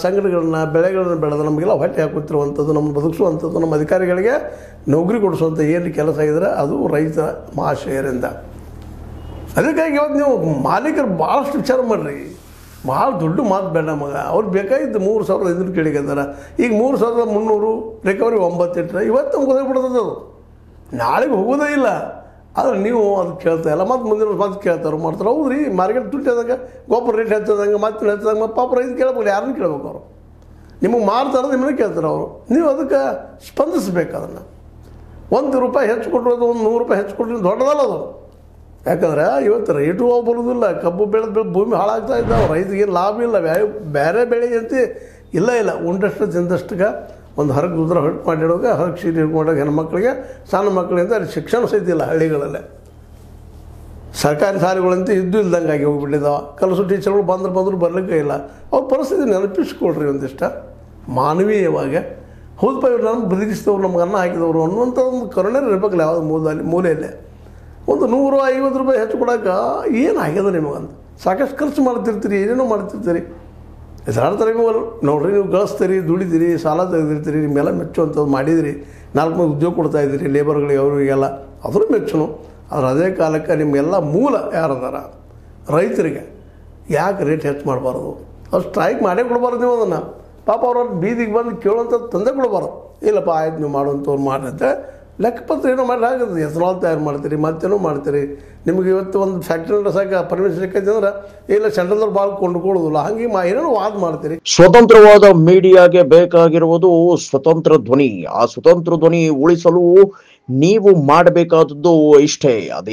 ಸಂಘಟನೆಗಳನ್ನ ಬೆಳೆಗಳನ್ನ ಬೆಳೆದು ನಮಗೆಲ್ಲ ಹೊಟ್ಟೆ ಹಾಕುತ್ತಿರುವಂಥದ್ದು, ನಮ್ಮ ಬದುಕಿಸುವಂಥದ್ದು, ನಮ್ಮ ಅಧಿಕಾರಿಗಳಿಗೆ ನೌಕರಿ ಕೊಡಿಸುವಂಥ ಏನು ಕೆಲಸ ಆಗಿದ್ರೆ ಅದು ರೈತ ಮಹಾಶಯರಿಂದ. ಅದಕ್ಕಾಗಿ ಇವತ್ತು ನೀವು ಮಾಲೀಕರು ಭಾಳಷ್ಟು ವಿಚಾರ ಮಾಡಿರಿ. ಭಾಳ ದೊಡ್ಡ ಮಾತು ಬೇಡ ಮಗ. ಅವ್ರು ಬೇಕಾಗಿದ್ದು 3,500 ಕೇಳಿಕಂತಾರೆ. ಈಗ 3,300 ರಿಕವರಿ 9 ಇಟ್ಟರೆ ಇವತ್ತು ನಮ್ಗೆ ಗೊತ್ತಾಗ್ಬಿಡ್ತದೆ. ಅದು ನಾಳೆಗೆ ಹೋಗೋದೇ ಇಲ್ಲ. ಆದರೆ ನೀವು ಅದು ಕೇಳ್ತಾ ಇಲ್ಲ, ಮತ್ತು ಮುಂದಿನ ಮಾತು ಕೇಳ್ತಾರೆ ಮಾಡ್ತಾರೆ. ಹೌದು ರೀ, ಮಾರ್ಕೆಟ್ ತುಟ್ಟಿ ಆದಾಗ ಗೊಬ್ಬರ ರೇಟ್ ಹೆಚ್ಚಾದಂಗೆ ಮತ್ತೆ ಹೆಚ್ಚಾದಂಗೆ ಮತ್ತು ಪಾಪ ರೈತ ಕೇಳಬೇಕು. ಯಾರನ್ನು ಕೇಳ್ಬೇಕು? ಅವರು ನಿಮಗೆ ಮಾರ್ತಾರೆ, ನಿಮ್ಮನ್ನ ಕೇಳ್ತಾರೆ ಅವರು. ನೀವು ಅದಕ್ಕೆ ಸ್ಪಂದಿಸ್ಬೇಕು. ಅದನ್ನು ₹1 ಹೆಚ್ಚು ಕೊಟ್ಟರು, ಅದು ಒಂದು ₹100 ಹೆಚ್ಚು ಕೊಟ್ಟರು ದೊಡ್ಡದಲ್ಲ ಅದು. ಯಾಕಂದ್ರೆ ಇವತ್ತು ರೇಟು ಬರೋದಿಲ್ಲ. ಕಬ್ಬು ಬೆಳೆದು ಭೂಮಿ ಹಾಳಾಗ್ತಾ ಇದ್ದಾವೆ. ರೈತರಿಗೆ ಲಾಭ ಇಲ್ಲ. ಬೇರೆ ಬೆಳೆ ಅಂತ ಇಲ್ಲ. ಉಂಡಷ್ಟು ತಿಂದಷ್ಟಕ್ಕೆ ಒಂದು ಹರಕು ಉದ್ರ ಹೊಟ್ಟು ಮಾಡಿಡುವಾಗ ಹರಕು ಸೀರೆ ಹಿಡ್ಕೊಂಡಾಗ ಹೆಣ್ಮಕ್ಳಿಗೆ, ಸಣ್ಣ ಮಕ್ಕಳಿಂದ ಅಲ್ಲಿ ಶಿಕ್ಷಣ ಸಹಿತ ಇಲ್ಲ. ಹಳ್ಳಿಗಳಲ್ಲೇ ಸರ್ಕಾರಿ ಶಾಲೆಗಳಂತೂ ಇದ್ದು ಇಲ್ದಂಗೆ ಆಗಿ ಹೋಗಿಬಿಟ್ಟಿದ್ದಾವೆ. ಕಲಸು ಟೀಚರ್ಗಳು ಬಂದರೂ ಬರಲಿಕ್ಕೆ ಇಲ್ಲ. ಅವ್ರ ಪರಿಸ್ಥಿತಿ ನೆನಪಿಸ್ಕೊಡ್ರಿ ಒಂದಿಷ್ಟ ಮಾನವೀಯವಾಗಿ. ಹೌದಪ್ಪ, ಇವ್ರು ನಮ್ಗೆ ಬದುಕಿಸಿದವ್ರು, ನಮ್ಗೆ ಅನ್ನ ಹಾಕಿದವರು ಅನ್ನುವಂಥ ಒಂದು ಕರುಣೆ ಇರಬೇಕಲ್ಲ ಯಾವುದೋ ಮೂಲೆಯಲ್ಲೇ. ಒಂದು ₹150 ಹೆಚ್ಚು ಕೊಡೋಕೆ ಏನಾಗ್ಯದ ನಿಮಗಂತ? ಸಾಕಷ್ಟು ಖರ್ಚು ಮಾಡ್ತಿರ್ತೀರಿ, ಏನೇನೋ ಮಾಡ್ತಿರ್ತೀರಿ. ಹೆಸರಾಡ್ತಾರೆ ನೀವು ನೋಡ್ರಿ. ನೀವು ಗಳಿಸ್ತೀರಿ, ದುಡಿದಿರಿ, ಸಾಲ ತೆಗೆದಿರ್ತೀರಿ, ನಿಮ್ಮೆಲ್ಲ ಮೆಚ್ಚುವಂಥದ್ದು ಮಾಡಿದಿರಿ. 4 ಉದ್ಯೋಗ ಕೊಡ್ತಾಯಿದ್ದೀರಿ ಲೇಬರ್ಗಳಿಗೆ, ಅವರಿಗೆಲ್ಲ. ಅದ್ರ ಮೆಚ್ಚುನು. ಆದರೆ ಅದೇ ಕಾಲಕ್ಕೆ ನಿಮಗೆಲ್ಲ ಮೂಲ ಯಾರದಾರ ರೈತರಿಗೆ ಯಾಕೆ ರೇಟ್ ಹೆಚ್ಚು ಮಾಡಬಾರ್ದು? ಅವ್ರು ಸ್ಟ್ರೈಕ್ ಮಾಡೇ ಕೊಡಬಾರ್ದು. ನೀವು ಅದನ್ನು ಪಾಪ ಅವ್ರ ಬೀದಿಗೆ ಬಂದು ಕೇಳುವಂಥದ್ದು ತಂದೆ ಕೊಡಬಾರ್ದು. ಇಲ್ಲಪ್ಪ ಆಯ್ತು, ನೀವು ಮಾಡುವಂಥವ್ರು ಮಾಡಿದ್ರೆ ಲೆಕ್ಕಪತ್ರ ಏನೋ ಮಾಡಿ ಆಗುತ್ತೆ. ಎಥನಾಲ್ ತಯಾರು ಮಾಡ್ತೀರಿ, ಮತ್ತೇನೋ ಮಾಡ್ತೀರಿ. ನಿಮಗೆ ಇವತ್ತು ಒಂದು ಫ್ಯಾಕ್ಟ್ರಿ ನಡೆಸೋಕೆ ಪರ್ಮಿಷನ್ ಸಿಕ್ಕೈತೆ ಅಂದ್ರೆ ಇಲ್ಲ, ಸೆಂಟ್ರಲ್ದವ್ರು ಭಾಳ ಕೊಂಡುಕೊಳ್ಳೋದಿಲ್ಲ. ಹಂಗೆ ಏನೇನೋ ವಾದ ಮಾಡ್ತೀರಿ. ಸ್ವತಂತ್ರವಾದ ಮೀಡಿಯಾಗೆ ಬೇಕಾಗಿರುವುದು ಸ್ವತಂತ್ರ ಧ್ವನಿ. ಆ ಸ್ವತಂತ್ರ ಧ್ವನಿ ಉಳಿಸಲು ನೀವು ಮಾಡಬೇಕಾದದ್ದು ಇಷ್ಟೇ. ಅದೇ